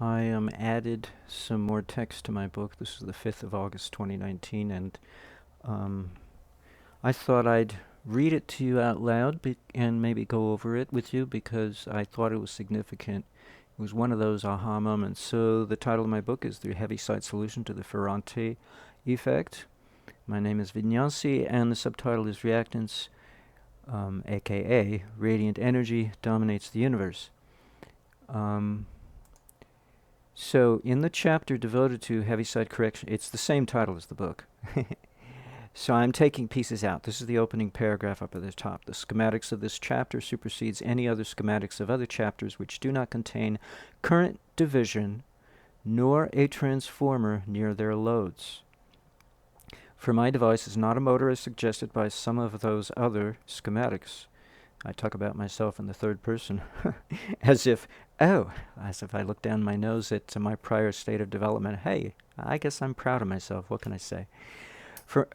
I added some more text to my book. This is the 5th of August 2019, and um, I thought I'd read it to you out loud and maybe go over it with you because I thought it was significant. It was one of those aha moments. So the title of my book is The Heaviside Solution to the Ferrante Effect. My name is Vignansi, and the subtitle is Reactance, aka Radiant Energy Dominates the Universe. So in the chapter devoted to Heaviside Correction, it's the same title as the book. So I'm taking pieces out. This is the opening paragraph up at the top. The schematics of this chapter supersedes any other schematics of other chapters which do not contain current division nor a transformer near their loads. For my device is not a motor as suggested by some of those other schematics. I talk about myself in the third person as if I look down my nose at my prior state of development. Hey, I guess I'm proud of myself. What can I say?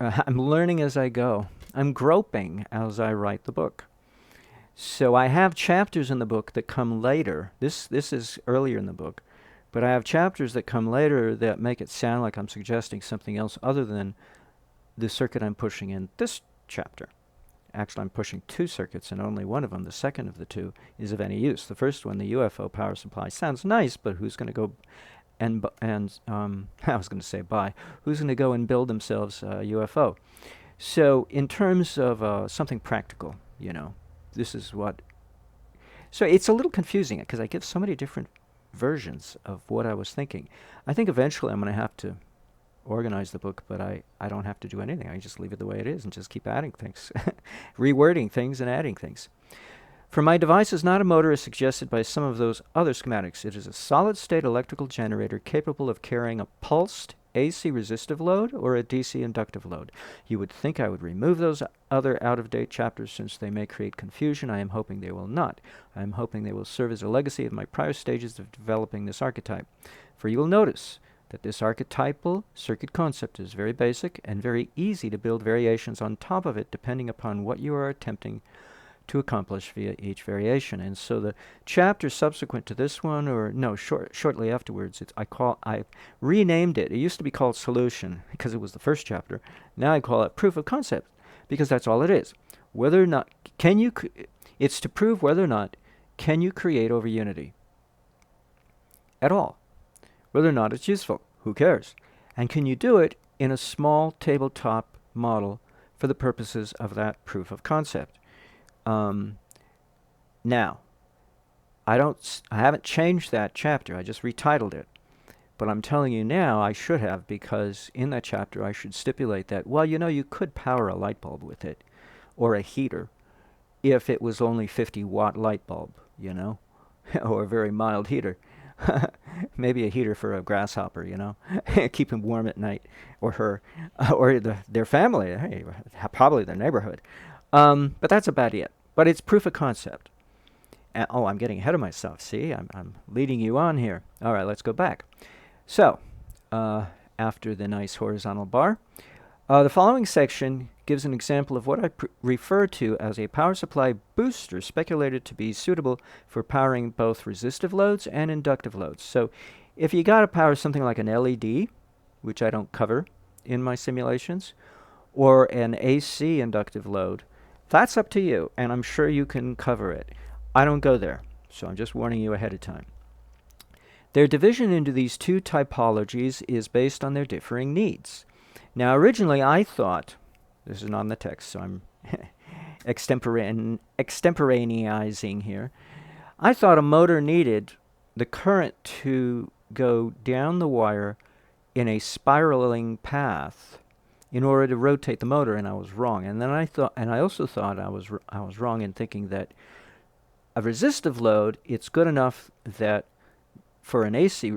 I'm learning as I go. I'm groping as I write the book. So I have chapters in the book that come later. This is earlier in the book. But I have chapters that come later that make it sound like I'm suggesting something else other than the circuit I'm pushing in this chapter. Actually, I'm pushing two circuits, and only one of them, the second of the two, is of any use. The first one, the UFO power supply, sounds nice, but who's going to go I was going to say buy. Who's going to go and build themselves a UFO? So in terms of something practical, this is what... So it's a little confusing because I give so many different versions of what I was thinking. I think eventually I'm going to have to organize the book, but I don't have to do anything. I just leave it the way it is and just keep adding things, rewording things and adding things. For my device is not a motor as suggested by some of those other schematics. It is a solid-state electrical generator capable of carrying a pulsed AC resistive load or a DC inductive load. You would think I would remove those other out-of-date chapters since they may create confusion. I am hoping they will not. I am hoping they will serve as a legacy of my prior stages of developing this archetype. For you will notice that this archetypal circuit concept is very basic and very easy to build variations on top of it depending upon what you are attempting to accomplish via each variation. And so the chapter subsequent to this one, or no, shortly afterwards, I renamed it. It used to be called Solution because it was the first chapter. Now I call it Proof of Concept because that's all it is. Whether or not it's to prove whether or not can you create over unity at all. Whether or not it's useful, who cares? And can you do it in a small tabletop model for the purposes of that proof of concept? Now, I haven't changed that chapter. I just retitled it. But I'm telling you now I should have, because in that chapter I should stipulate that, well, you could power a light bulb with it, or a heater, if it was only 50-watt light bulb, or a very mild heater. Maybe a heater for a grasshopper, keep him warm at night, or her, or their family, hey, probably their neighborhood. But that's about it. But it's proof of concept. I'm getting ahead of myself. See, I'm leading you on here. All right, let's go back. So, after the nice horizontal bar, the following section gives an example of what I refer to as a power supply booster speculated to be suitable for powering both resistive loads and inductive loads. So, if you got to power something like an LED, which I don't cover in my simulations, or an AC inductive load, that's up to you, and I'm sure you can cover it. I don't go there, so I'm just warning you ahead of time. Their division into these two typologies is based on their differing needs. Now, originally I thought, this is not in the text, so I'm extemporaneizing here. I thought a motor needed the current to go down the wire in a spiraling path in order to rotate the motor, and I was wrong. And then I also thought I was wrong in thinking that a resistive load, it's good enough that for an AC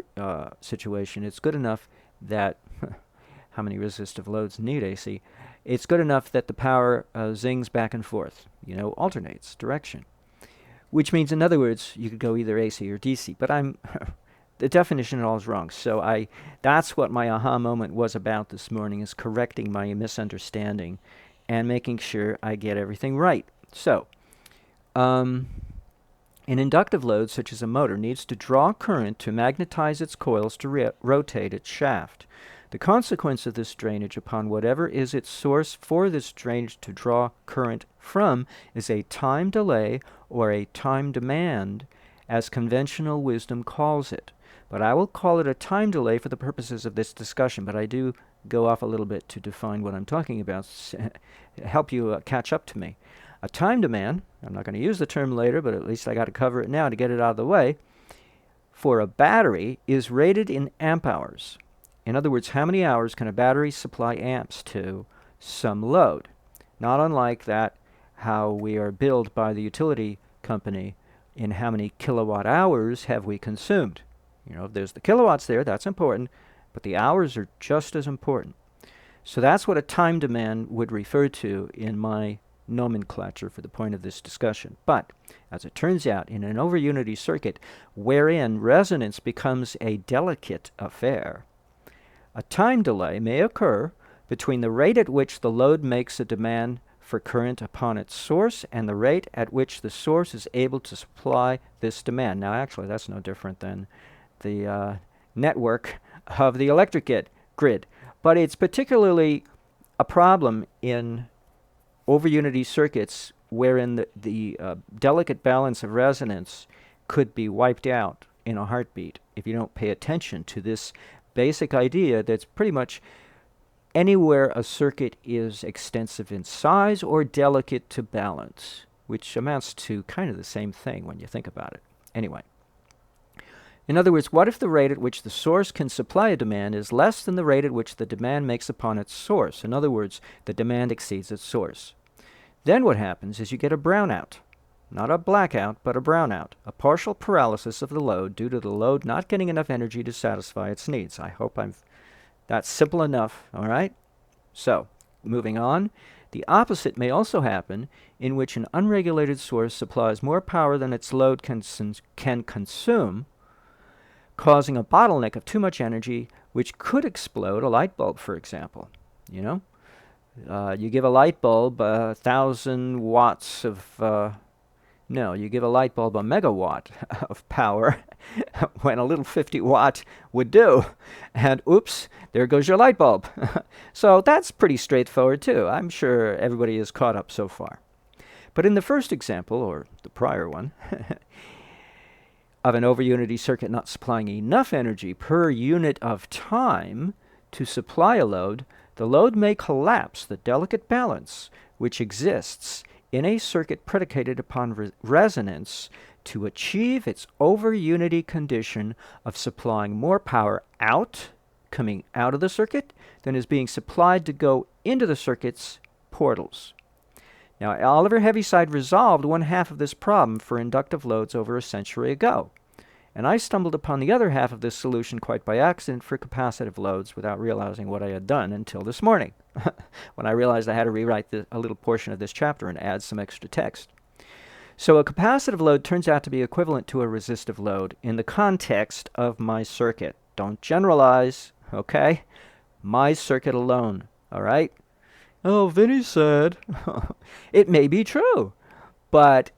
situation, it's good enough that how many resistive loads need AC? It's good enough that the power zings back and forth, alternates direction. Which means, in other words, you could go either AC or DC. But the definition at all is wrong. So that's what my aha moment was about this morning, is correcting my misunderstanding and making sure I get everything right. So, An inductive load, such as a motor, needs to draw current to magnetize its coils to rotate its shaft. The consequence of this drainage upon whatever is its source for this drainage to draw current from is a time delay or a time demand, as conventional wisdom calls it. But I will call it a time delay for the purposes of this discussion, but I do go off a little bit to define what I'm talking about, help you catch up to me. A time demand, I'm not going to use the term later, but at least I got to cover it now to get it out of the way, for a battery is rated in amp hours. In other words, how many hours can a battery supply amps to some load? Not unlike that, how we are billed by the utility company in how many kilowatt hours have we consumed. You know, if there's the kilowatts there, that's important, but the hours are just as important. So that's what a time demand would refer to in my nomenclature for the point of this discussion. But, as it turns out, in an over-unity circuit wherein resonance becomes a delicate affair, a time delay may occur between the rate at which the load makes a demand for current upon its source and the rate at which the source is able to supply this demand. Now, actually, that's no different than the network of the electric grid. But it's particularly a problem in over-unity circuits wherein the delicate balance of resonance could be wiped out in a heartbeat if you don't pay attention to this basic idea that's pretty much anywhere a circuit is extensive in size or delicate to balance, which amounts to kind of the same thing when you think about it. Anyway. In other words, what if the rate at which the source can supply a demand is less than the rate at which the demand makes upon its source? In other words, the demand exceeds its source. Then what happens is you get a brownout. Not a blackout, but a brownout. A partial paralysis of the load due to the load not getting enough energy to satisfy its needs. I hope that's simple enough, all right? So, moving on. The opposite may also happen, in which an unregulated source supplies more power than its load can consume, causing a bottleneck of too much energy, which could explode a light bulb, for example. You know? You give a light bulb 1,000 watts of... you give a light bulb a megawatt of power when a little 50-watt would do. And oops, there goes your light bulb. So that's pretty straightforward, too. I'm sure everybody is caught up so far. But in the first example, or the prior one, of an over-unity circuit not supplying enough energy per unit of time to supply a load, the load may collapse the delicate balance which exists in a circuit predicated upon resonance to achieve its over-unity condition of supplying more power coming out of the circuit, than is being supplied to go into the circuit's portals. Now, Oliver Heaviside resolved one half of this problem for inductive loads over a century ago, and I stumbled upon the other half of this solution quite by accident for capacitive loads without realizing what I had done until this morning, when I realized I had to rewrite a little portion of this chapter and add some extra text. So a capacitive load turns out to be equivalent to a resistive load in the context of my circuit. Don't generalize, okay? My circuit alone, all right? Oh, Vinny said. It may be true, but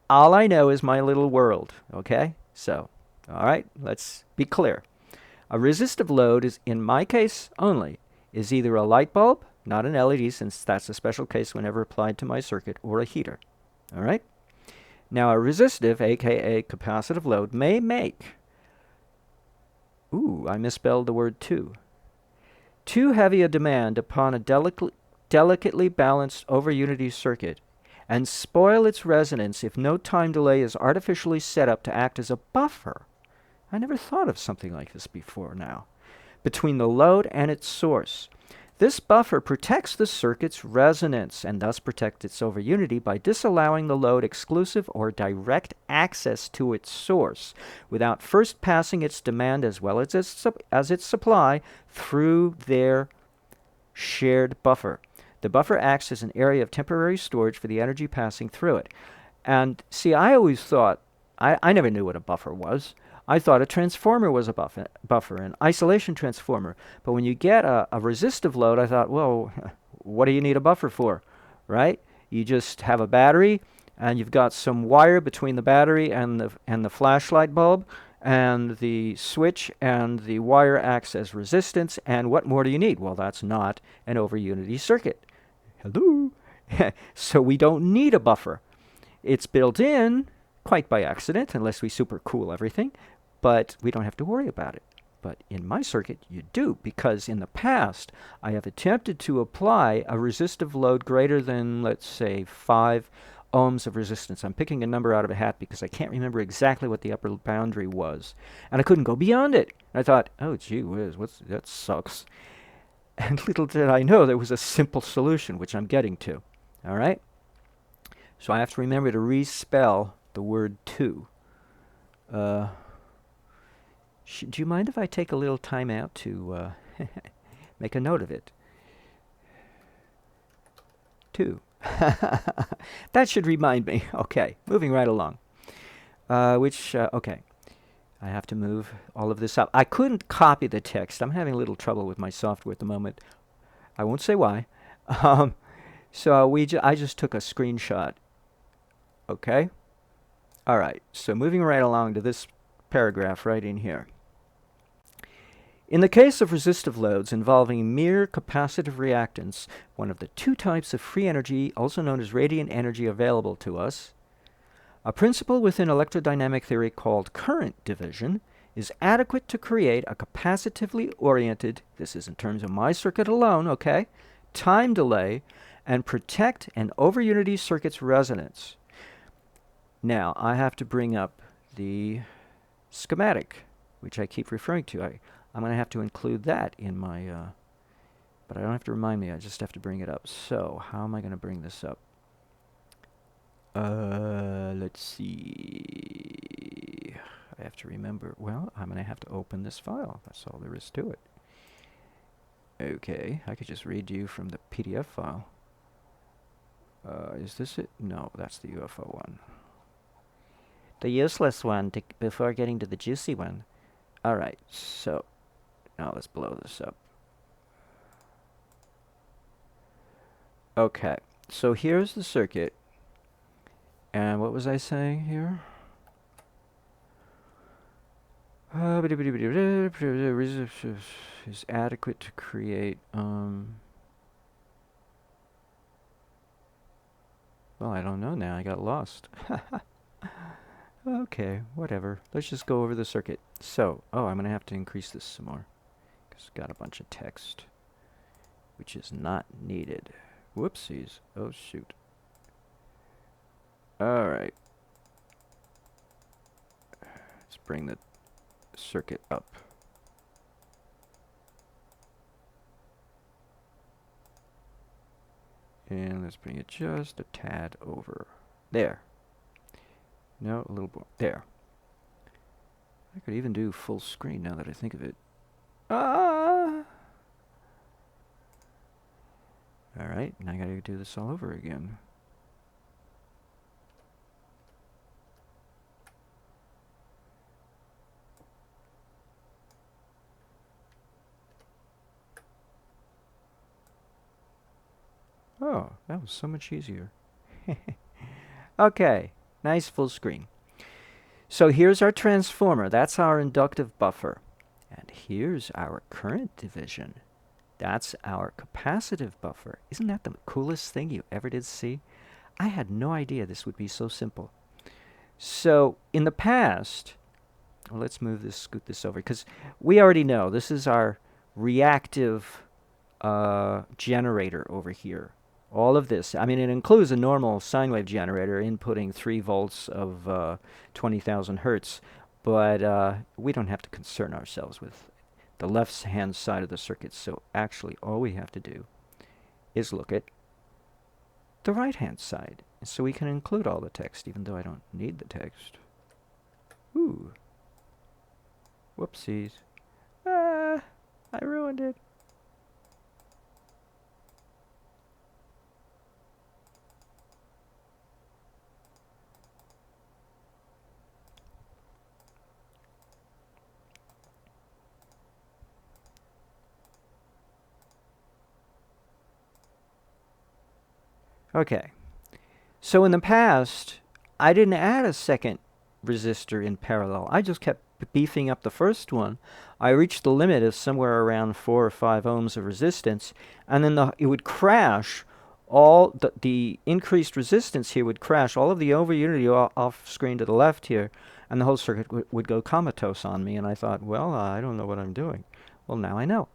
all I know is my little world, okay? So, all right, let's be clear. A resistive load is, in my case only, is either a light bulb, not an LED, since that's a special case whenever applied to my circuit, or a heater, all right? Now, a resistive, aka capacitive load, may make, I misspelled the word too heavy a demand upon a delicately balanced over-unity circuit and spoil its resonance if no time delay is artificially set up to act as a buffer. I never thought of something like this before now. Between the load and its source. This buffer protects the circuit's resonance and thus protects its over-unity by disallowing the load exclusive or direct access to its source without first passing its demand as well as its supply through their shared buffer. The buffer acts as an area of temporary storage for the energy passing through it. And see, I always thought, I never knew what a buffer was. I thought a transformer was a buffer, an isolation transformer. But when you get a resistive load, I thought, well, what do you need a buffer for, right? You just have a battery and you've got some wire between the battery and the flashlight bulb, and the switch and the wire acts as resistance, and what more do you need? Well, that's not an over unity circuit. Hello. So we don't need a buffer. It's built in quite by accident, unless we super cool everything, but we don't have to worry about it. But in my circuit, you do, because in the past, I have attempted to apply a resistive load greater than, let's say, 5 ohms of resistance. I'm picking a number out of a hat because I can't remember exactly what the upper boundary was. And I couldn't go beyond it. And I thought, oh, gee whiz, that sucks. And little did I know there was a simple solution, which I'm getting to. All right? So I have to remember to respell the word to. Do you mind if I take a little time out to make a note of it? To. That should remind me. Okay, moving right along. Okay. I have to move all of this up. I couldn't copy the text. I'm having a little trouble with my software at the moment. I won't say why. So I just took a screenshot. Okay? All right, so moving right along to this paragraph right in here. In the case of resistive loads involving mere capacitive reactance, one of the two types of free energy, also known as radiant energy, available to us, a principle within electrodynamic theory called current division is adequate to create a capacitively oriented, this is in terms of my circuit alone, okay, time delay, and protect an over-unity circuit's resonance. Now, I have to bring up the schematic, which I keep referring to. I'm going to have to include that in my, but I don't have to remind me, I just have to bring it up. So, how am I going to bring this up? Let's see. I have to remember, well, I'm going to have to open this file. That's all there is to it. Okay, I could just read you from the PDF file. Is this it? No, that's the UFO one. The useless one before getting to the juicy one. Alright, so now let's blow this up. Okay, so here's the circuit. And what was I saying here? Is adequate to create, well, I don't know now. I got lost. Okay, whatever. Let's just go over the circuit. So, I'm going to have to increase this some more, because it's got a bunch of text, which is not needed. Whoopsies. Oh, shoot. Alright. Let's bring the circuit up. And let's bring it just a tad over. There. No, a little more. There. I could even do full screen now that I think of it. Ah! Alright, now I gotta do this all over again. Oh, that was so much easier. Okay, nice full screen. So here's our transformer. That's our inductive buffer. And here's our current division. That's our capacitive buffer. Isn't that the coolest thing you ever did see? I had no idea this would be so simple. So in the past, well, let's scoot this over, because we already know this is our reactive generator over here. All of this, I mean, it includes a normal sine wave generator inputting 3 volts of 20,000 hertz, but we don't have to concern ourselves with the left-hand side of the circuit. So actually, all we have to do is look at the right-hand side. So we can include all the text, even though I don't need the text. Ooh. Whoopsies. Ah, I ruined it. Okay, So in the past, I didn't add a second resistor in parallel. I just kept beefing up the first one. I reached the limit of somewhere around 4 or 5 ohms of resistance, and then it would crash. All the increased resistance here would crash. All of the over unity off screen to the left here, and the whole circuit would go comatose on me. And I thought, well, I don't know what I'm doing. Well, now I know.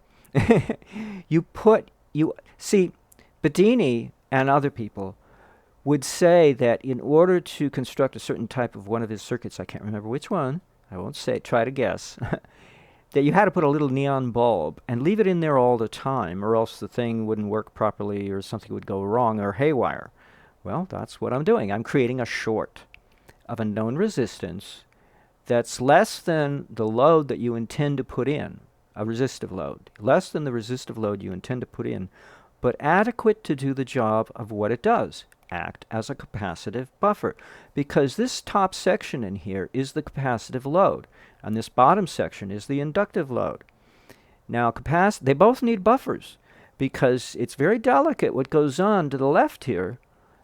You see, Bedini and other people would say that in order to construct a certain type of one of his circuits, I can't remember which one, I won't say, try to guess, that you had to put a little neon bulb and leave it in there all the time, or else the thing wouldn't work properly, or something would go wrong, or haywire. Well, that's what I'm doing. I'm creating a short of a known resistance that's less than the load that you intend to put in, a resistive load, less than the resistive load you intend to put in, but adequate to do the job of what it does, act as a capacitive buffer, because this top section in here is the capacitive load, and this bottom section is the inductive load. Now, they both need buffers, because it's very delicate what goes on to the left here,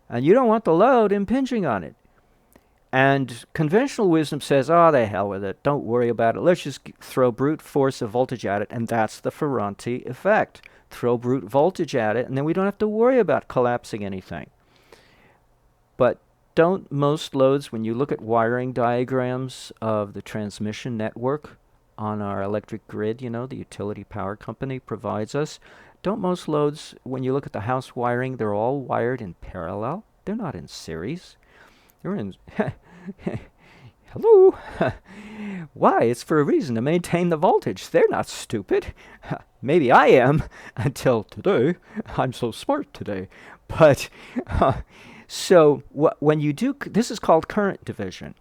and you don't want the load impinging on it. And conventional wisdom says, oh, the hell with it, don't worry about it, let's just throw brute force of voltage at it, and that's the Ferranti effect. Throw brute voltage at it, and then we don't have to worry about collapsing anything. But don't most loads, when you look at wiring diagrams of the transmission network on our electric grid, you know, the utility power company provides us, don't most loads, when you look at the house wiring, they're all wired in parallel? They're not in series. They're in... Hello? Why? It's for a reason, to maintain the voltage. They're not stupid. Maybe I am, until today. I'm so smart today. But... So when you do, this is called current division.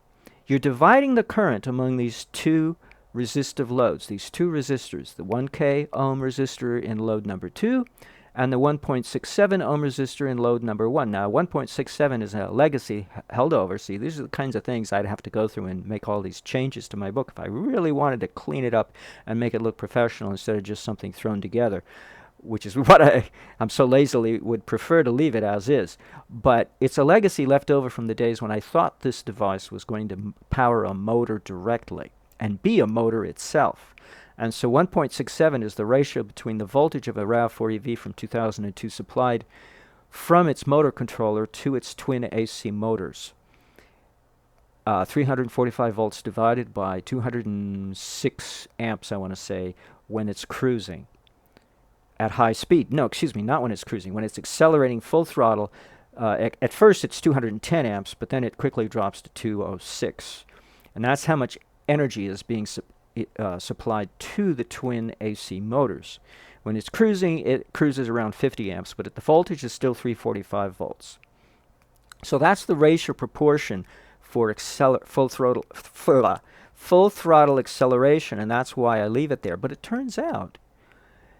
You're dividing the current among these two resistive loads, these two resistors, the 1K ohm resistor in load number 2 and the 1.67 ohm resistor in load number 1. Now, 1.67 is a legacy held over. See, these are the kinds of things I'd have to go through and make all these changes to my book if I really wanted to clean it up and make it look professional instead of just something thrown together, which is what I'm so lazily would prefer to leave it as is. But it's a legacy left over from the days when I thought this device was going to power a motor directly and be a motor itself. And so 1.67 is the ratio between the voltage of a RAV4EV from 2002 supplied from its motor controller to its twin AC motors. 345 volts divided by 206 amps, I want to say, when it's cruising at high speed. No, excuse me, not when it's cruising. When it's accelerating full throttle, at first it's 210 amps, but then it quickly drops to 206. And that's how much energy is being supplied to the twin AC motors. When it's cruising, it cruises around 50 amps, but the voltage is still 345 volts. So that's the ratio proportion for full throttle acceleration, and that's why I leave it there. But it turns out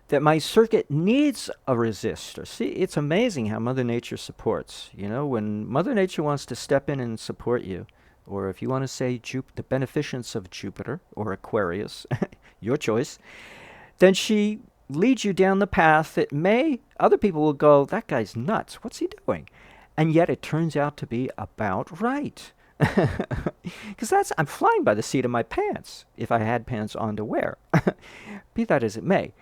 that my circuit needs a resistor. See, it's amazing how Mother Nature supports. You know, when Mother Nature wants to step in and support you, or if you want to say the beneficence of Jupiter or Aquarius, your choice, then she leads you down the path that other people will go, that guy's nuts, what's he doing? And yet it turns out to be about right. Because I'm flying by the seat of my pants, if I had pants on to wear. Be that as it may.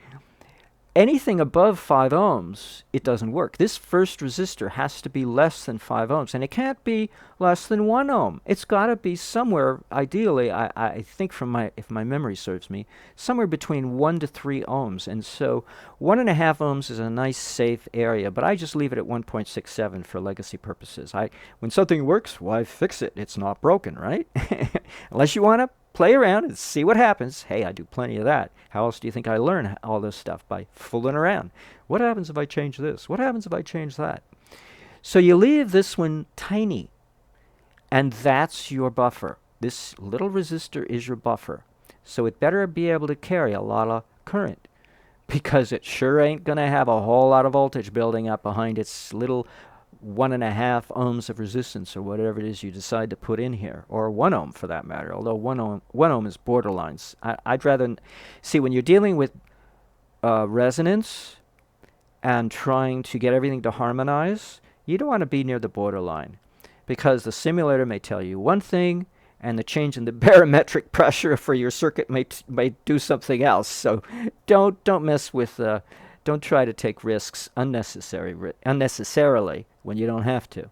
Anything above 5 ohms, it doesn't work. This first resistor has to be less than 5 ohms, and it can't be less than 1 ohm. It's got to be somewhere, ideally, I think if my memory serves me, somewhere between 1 to 3 ohms. And so 1.5 ohms is a nice, safe area, but I just leave it at 1.67 for legacy purposes. When something works, why fix it? It's not broken, right? Unless you want to play around and see what happens. Hey, I do plenty of that. How else do you think I learn all this stuff? By fooling around. What happens if I change this? What happens if I change that? So you leave this one tiny, and that's your buffer. This little resistor is your buffer. So it better be able to carry a lot of current, because it sure ain't going to have a whole lot of voltage building up behind its little 1.5 ohms of resistance, or whatever it is you decide to put in here, or 1 ohm for that matter, although 1 ohm is borderlines. I'd rather see, when you're dealing with resonance and trying to get everything to harmonize, you don't want to be near the borderline. because the simulator may tell you one thing, and the change in the barometric pressure for your circuit may do something else. So don't mess with don't try to take risks unnecessarily when you don't have to.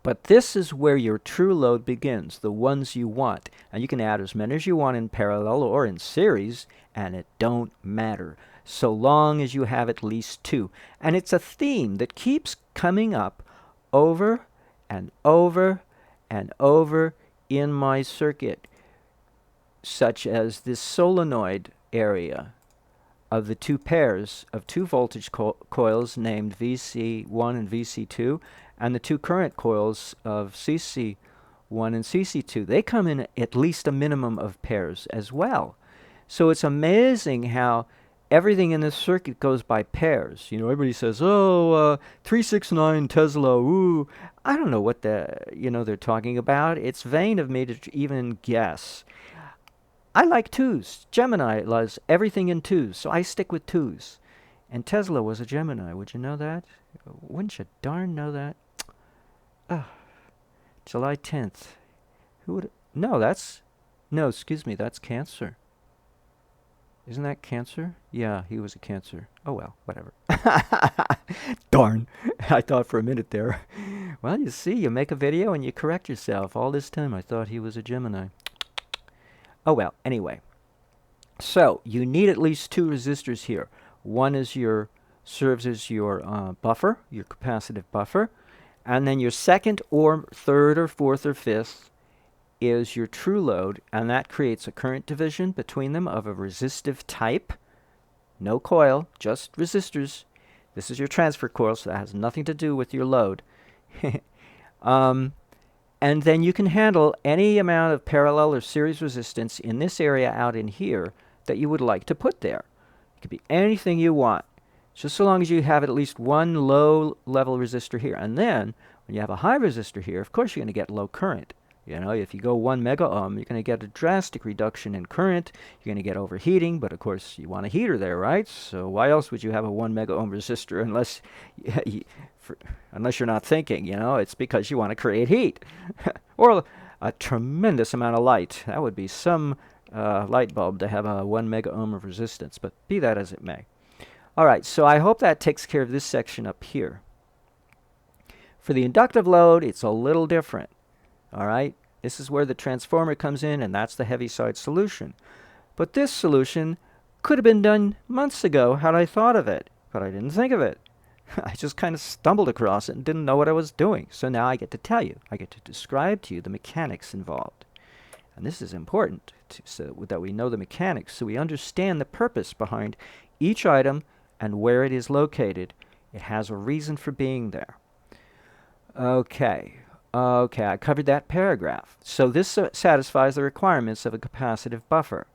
But this is where your true load begins, the ones you want. And you can add as many as you want in parallel or in series, and it don't matter, so long as you have at least two. And it's a theme that keeps coming up over and over and over in my circuit, such as this solenoid area of the two pairs of two voltage coils named VC1 and VC2, and the two current coils of CC1 and CC2. They come in at least a minimum of pairs as well. So it's amazing how everything in this circuit goes by pairs. You know, everybody says, oh, 369 Tesla, ooh. I don't know what they're talking about. It's vain of me to even guess. I like twos. Gemini loves everything in twos, so I stick with twos. And Tesla was a Gemini. Would you know that? Wouldn't you darn know that? July 10th. Who would... No, excuse me, that's Cancer. Isn't that Cancer? Yeah, he was a Cancer. Oh well, whatever. Darn. I thought for a minute there. Well, you see, you make a video and you correct yourself. All this time I thought he was a Gemini. Oh well, anyway. So, you need at least two resistors here. One is serves as your buffer, your capacitive buffer. And then your second or third or fourth or fifth is your true load, and that creates a current division between them of a resistive type. No coil, just resistors. This is your transfer coil, so that has nothing to do with your load. And then you can handle any amount of parallel or series resistance in this area out in here that you would like to put there. It could be anything you want, just so long as you have at least one low-level resistor here. And then, when you have a high resistor here, of course you're going to get low current. You know, if you go 1 mega ohm, you're going to get a drastic reduction in current. You're going to get overheating, but of course you want a heater there, right? So why else would you have a 1 mega ohm resistor unless you're not thinking, you know? It's because you want to create heat. Or a tremendous amount of light. That would be some light bulb to have a 1 mega ohm of resistance, but be that as it may. All right, so I hope that takes care of this section up here. For the inductive load, it's a little different. All right, this is where the transformer comes in, and that's the heavy-side solution. But this solution could have been done months ago had I thought of it, but I didn't think of it. I just kind of stumbled across it and didn't know what I was doing. So now I get to tell you. I get to describe to you the mechanics involved. And this is important so that we know the mechanics, so we understand the purpose behind each item and where it is located. It has a reason for being there. Okay, I covered that paragraph. So this satisfies the requirements of a capacitive buffer,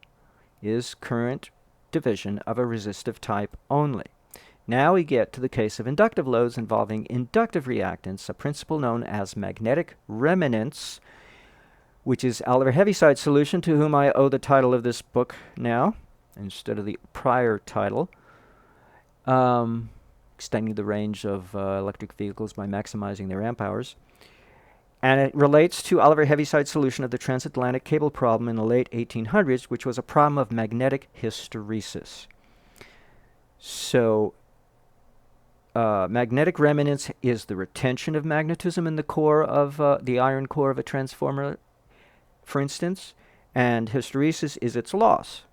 is current division of a resistive type only. Now we get to the case of inductive loads involving inductive reactance, a principle known as magnetic remanence, which is Oliver Heaviside solution, to whom I owe the title of this book now, instead of the prior title. Extending the range of electric vehicles by maximizing their amp hours. And it relates to Oliver Heaviside's solution of the transatlantic cable problem in the late 1800s, which was a problem of magnetic hysteresis. So, magnetic remanence is the retention of magnetism in the core of the iron core of a transformer, for instance, and hysteresis is its loss.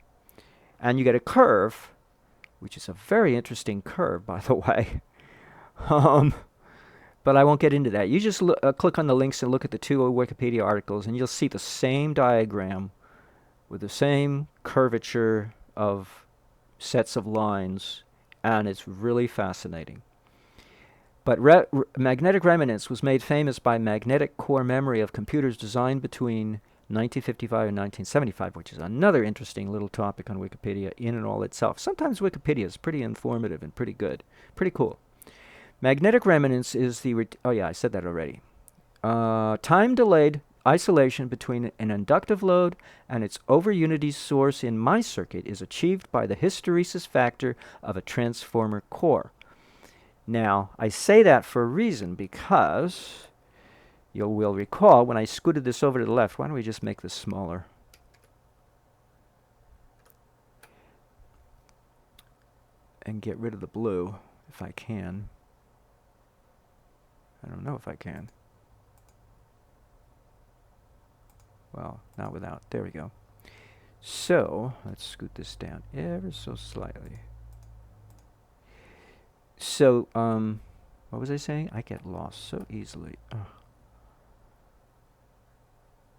And you get a curve, which is a very interesting curve, by the way. But I won't get into that. You just click on the links and look at the two Wikipedia articles, and you'll see the same diagram with the same curvature of sets of lines, and it's really fascinating. But magnetic remanence was made famous by magnetic core memory of computers designed between 1955 and 1975, which is another interesting little topic on Wikipedia in and all itself. Sometimes Wikipedia is pretty informative and pretty good. Pretty cool. Magnetic remanence is the... I said that already. Time-delayed isolation between an inductive load and its over-unity source in my circuit is achieved by the hysteresis factor of a transformer core. Now, I say that for a reason, because you will recall when I scooted this over to the left, why don't we just make this smaller? And get rid of the blue, if I can. I don't know if I can. Well, not without. There we go. So, let's scoot this down ever so slightly. So, what was I saying? I get lost so easily.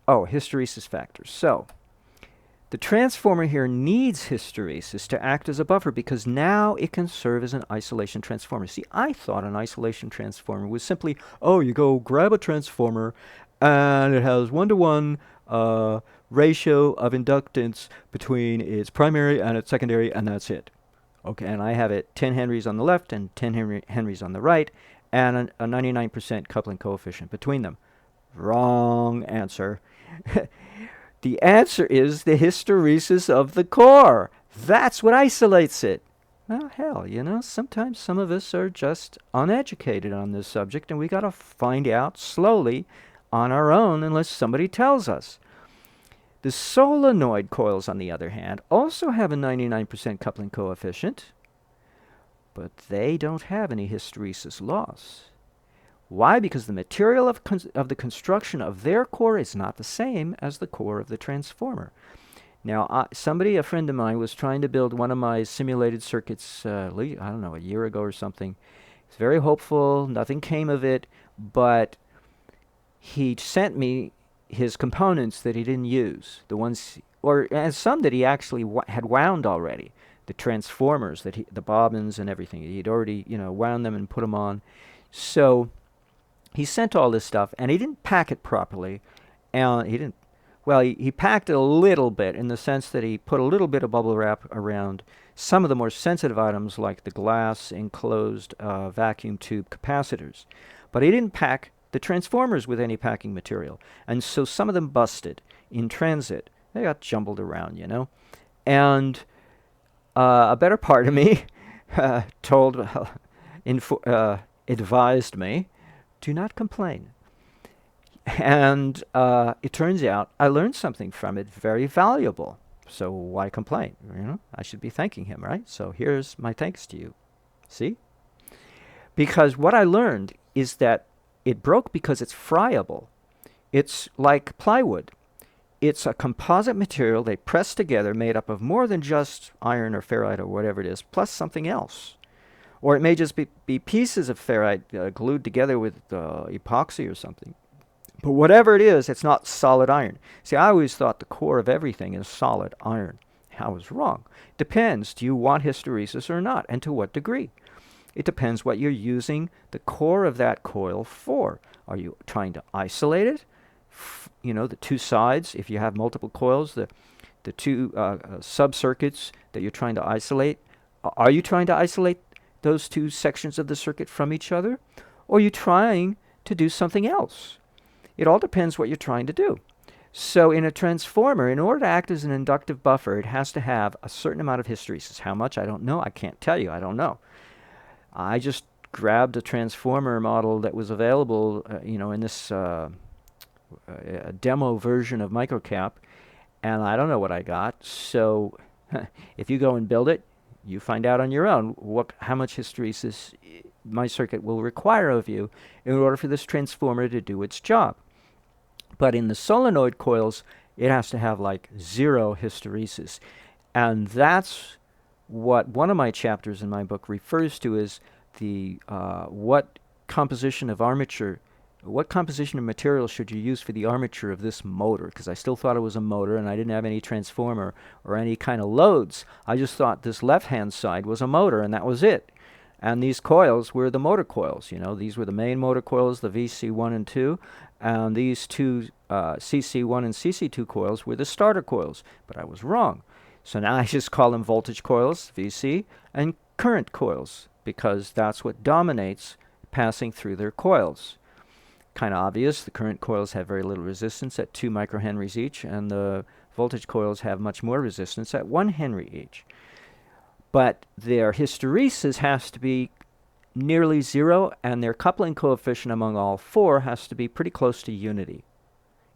Oh, hysteresis factors. So, the transformer here needs hysteresis to act as a buffer because now it can serve as an isolation transformer. See, I thought an isolation transformer was simply, oh, you go grab a transformer and it has 1-to-1 ratio of inductance between its primary and its secondary, and that's it. Okay, and I have it 10 henries on the left and 10 henries on the right, and a 99% coupling coefficient between them. Wrong answer. The answer is the hysteresis of the core. That's what isolates it. Well, hell, you know, sometimes some of us are just uneducated on this subject, and we got to find out slowly on our own unless somebody tells us. The solenoid coils, on the other hand, also have a 99% coupling coefficient, but they don't have any hysteresis loss. Why? Because the material of the construction of their core is not the same as the core of the transformer. Now, a friend of mine, was trying to build one of my simulated circuits, I don't know, a year ago or something. He's very hopeful. Nothing came of it, but he sent me his components that he didn't use, the ones, and some that he actually had wound already, the transformers, the bobbins and everything. He'd already, wound them and put them on. So he sent all this stuff, and he didn't pack it properly, and he packed it a little bit in the sense that he put a little bit of bubble wrap around some of the more sensitive items like the glass enclosed vacuum tube capacitors, but he didn't pack the transformers with any packing material, and so some of them busted in transit. They got jumbled around, and a better part of me advised me, do not complain. And it turns out I learned something from it very valuable. So why complain? I should be thanking him, right? So here's my thanks to you. See? Because what I learned is that it broke because it's friable. It's like plywood. It's a composite material they press together made up of more than just iron or ferrite or whatever it is, plus something else. Or it may just be pieces of ferrite glued together with epoxy or something. But whatever it is, it's not solid iron. See, I always thought the core of everything is solid iron. I was wrong. Depends. Do you want hysteresis or not, and to what degree? It depends what you're using the core of that coil for. Are you trying to isolate it? The two sides, if you have multiple coils, the two sub-circuits that you're trying to isolate. Are you trying to isolate those two sections of the circuit from each other? Or are you trying to do something else? It all depends what you're trying to do. So in a transformer, in order to act as an inductive buffer, it has to have a certain amount of hysteresis. How much? I don't know. I can't tell you. I don't know. I just grabbed a transformer model that was available, in this demo version of MicroCap, and I don't know what I got. So if you go and build it, you find out on your own how much hysteresis my circuit will require of you in order for this transformer to do its job. But in the solenoid coils, it has to have like 0 hysteresis. And that's what one of my chapters in my book refers to as the what composition of material should you use for the armature of this motor? Because I still thought it was a motor, and I didn't have any transformer or any kind of loads. I just thought this left-hand side was a motor, and that was it. And these coils were the motor coils. These were the main motor coils, the VC1 and 2, and these two CC1 and CC2 coils were the starter coils. But I was wrong. So now I just call them voltage coils, VC, and current coils, because that's what dominates passing through their coils. Kind of obvious, the current coils have very little resistance at 2 microhenries each, and the voltage coils have much more resistance at 1 henry each. But their hysteresis has to be nearly zero, and their coupling coefficient among all four has to be pretty close to unity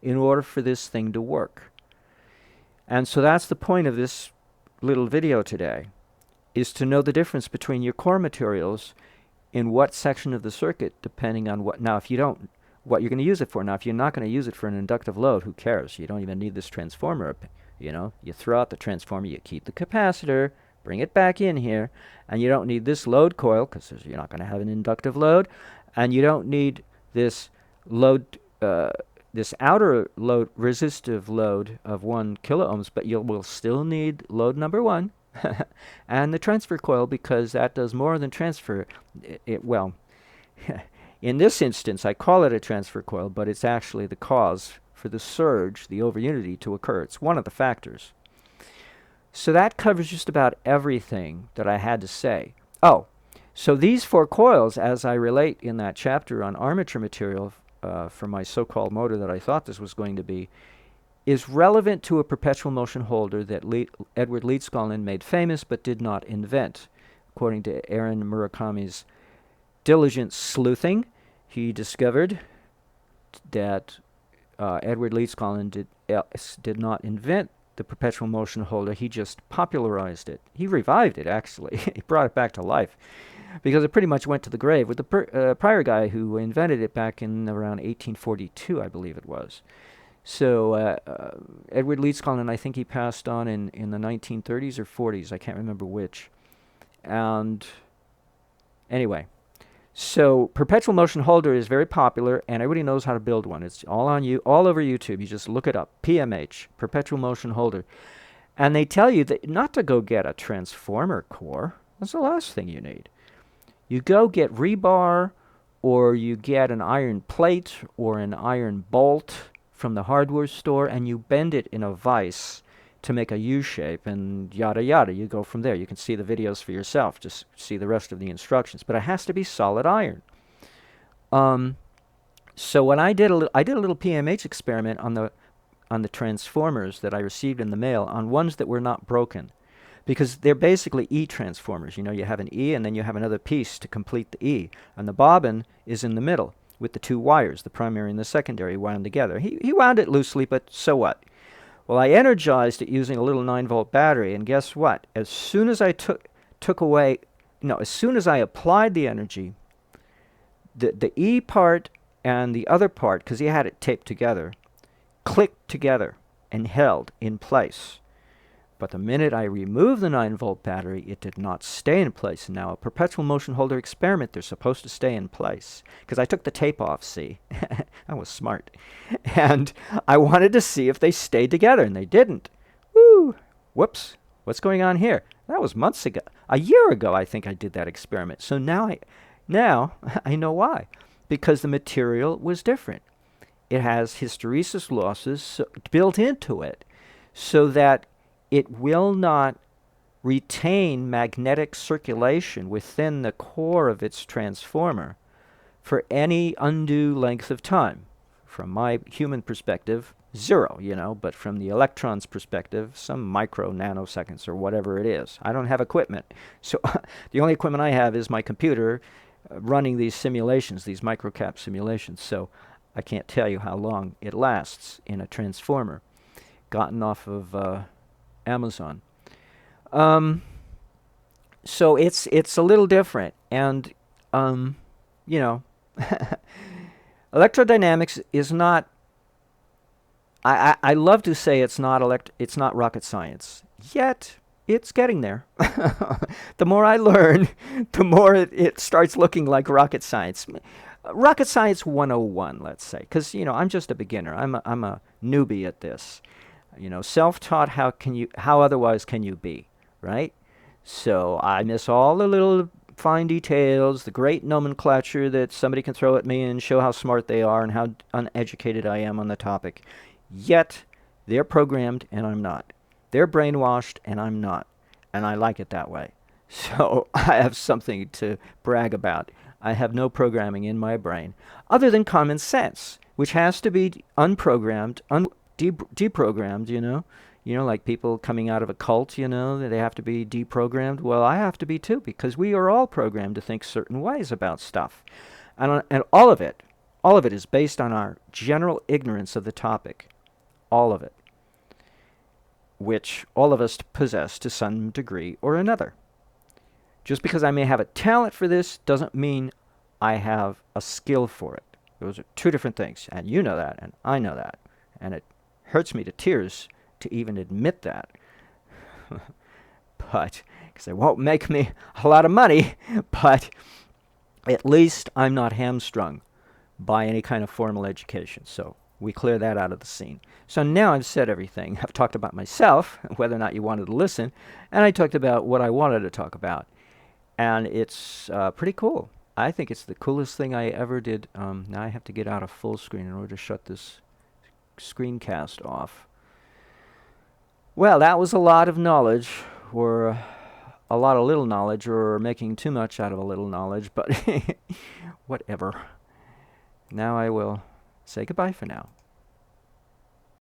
in order for this thing to work. And so that's the point of this little video today, is to know the difference between your core materials in what section of the circuit, depending on what. Now, if you don't, what you're going to use it for. Now, if you're not going to use it for an inductive load, who cares? You don't even need this transformer. You know, you throw out the transformer, you keep the capacitor, bring it back in here, and you don't need this load coil, because you're not going to have an inductive load, and you don't need this load, this outer load, resistive load of 1 kiloohms, but you will still need load number 1, and the transfer coil, because that does more than transfer. Well, in this instance, I call it a transfer coil, but it's actually the cause for the surge, the overunity, to occur. It's one of the factors. So that covers just about everything that I had to say. Oh, so these 4 coils, as I relate in that chapter on armature material for my so-called motor that I thought this was going to be, is relevant to a perpetual motion holder that Edward Leedskalnin made famous but did not invent. According to Aaron Murakami's diligent sleuthing, he discovered that Edward Leedskalnin did not invent the perpetual motion holder. He just popularized it. He revived it, actually. He brought it back to life, because it pretty much went to the grave with the prior guy who invented it back in around 1842, I believe it was. So Edward Leedskalnin, I think he passed on in the 1930s or 40s. I can't remember which. And anyway, so perpetual motion holder is very popular, and everybody knows how to build one. It's all over YouTube. You just look it up. PMH, perpetual motion holder. And they tell you that not to go get a transformer core. That's the last thing you need. You go get rebar, or you get an iron plate or an iron bolt from the hardware store, and you bend it in a vise to make a U shape, and yada yada. You go from there. You can see the videos for yourself. Just see the rest of the instructions. But it has to be solid iron. So when I did a little PMH experiment on the transformers that I received in the mail, on ones that were not broken, because they're basically E transformers. You know, you have an E and then you have another piece to complete the E, and the bobbin is in the middle with the 2 wires, the primary and the secondary, wound together. He wound it loosely, but so what? Well, I energized it using a little 9-volt battery, and guess what? As soon as I as soon as I applied the energy, the E part and the other part, because he had it taped together, clicked together and held in place. But the minute I removed the 9-volt battery, it did not stay in place. Now, a perpetual motion holder experiment, they're supposed to stay in place. Because I took the tape off, see? I was smart. And I wanted to see if they stayed together, and they didn't. Woo! Whoops. What's going on here? That was months ago. A year ago, I think I did that experiment. So now I know why. Because the material was different. It has hysteresis losses built into it, so that it will not retain magnetic circulation within the core of its transformer for any undue length of time. From my human perspective, 0, but from the electron's perspective, some micro nanoseconds or whatever it is. I don't have equipment. So the only equipment I have is my computer running these simulations, these microcap simulations. So I can't tell you how long it lasts in a transformer gotten off of Amazon. So it's a little different, and electrodynamics is not. I love to say it's not rocket science. Yet it's getting there. The more I learn, the more it starts looking like rocket science. Rocket Science 101, let's say, because I'm just a beginner. I'm a newbie at this. Self-taught. How otherwise can you be, right? So I miss all the little fine details, the great nomenclature that somebody can throw at me and show how smart they are and how uneducated I am on the topic. Yet they're programmed and I'm not. They're brainwashed and I'm not. And I like it that way. So I have something to brag about. I have no programming in my brain other than common sense, which has to be unprogrammed, deprogrammed, You know, like people coming out of a cult, you know, that they have to be deprogrammed. Well, I have to be too, because we are all programmed to think certain ways about stuff. And all of it is based on our general ignorance of the topic. All of it. Which all of us possess to some degree or another. Just because I may have a talent for this doesn't mean I have a skill for it. Those are two different things. And you know that, and I know that. And it hurts me to tears to even admit that. But, because it won't make me a lot of money, but at least I'm not hamstrung by any kind of formal education. So we clear that out of the scene. So now I've said everything. I've talked about myself, whether or not you wanted to listen, and I talked about what I wanted to talk about. And it's pretty cool. I think it's the coolest thing I ever did. Now I have to get out of full screen in order to shut this screencast off. Well, that was a lot of knowledge, or a lot of little knowledge, or making too much out of a little knowledge, but whatever. Now I will say goodbye for now.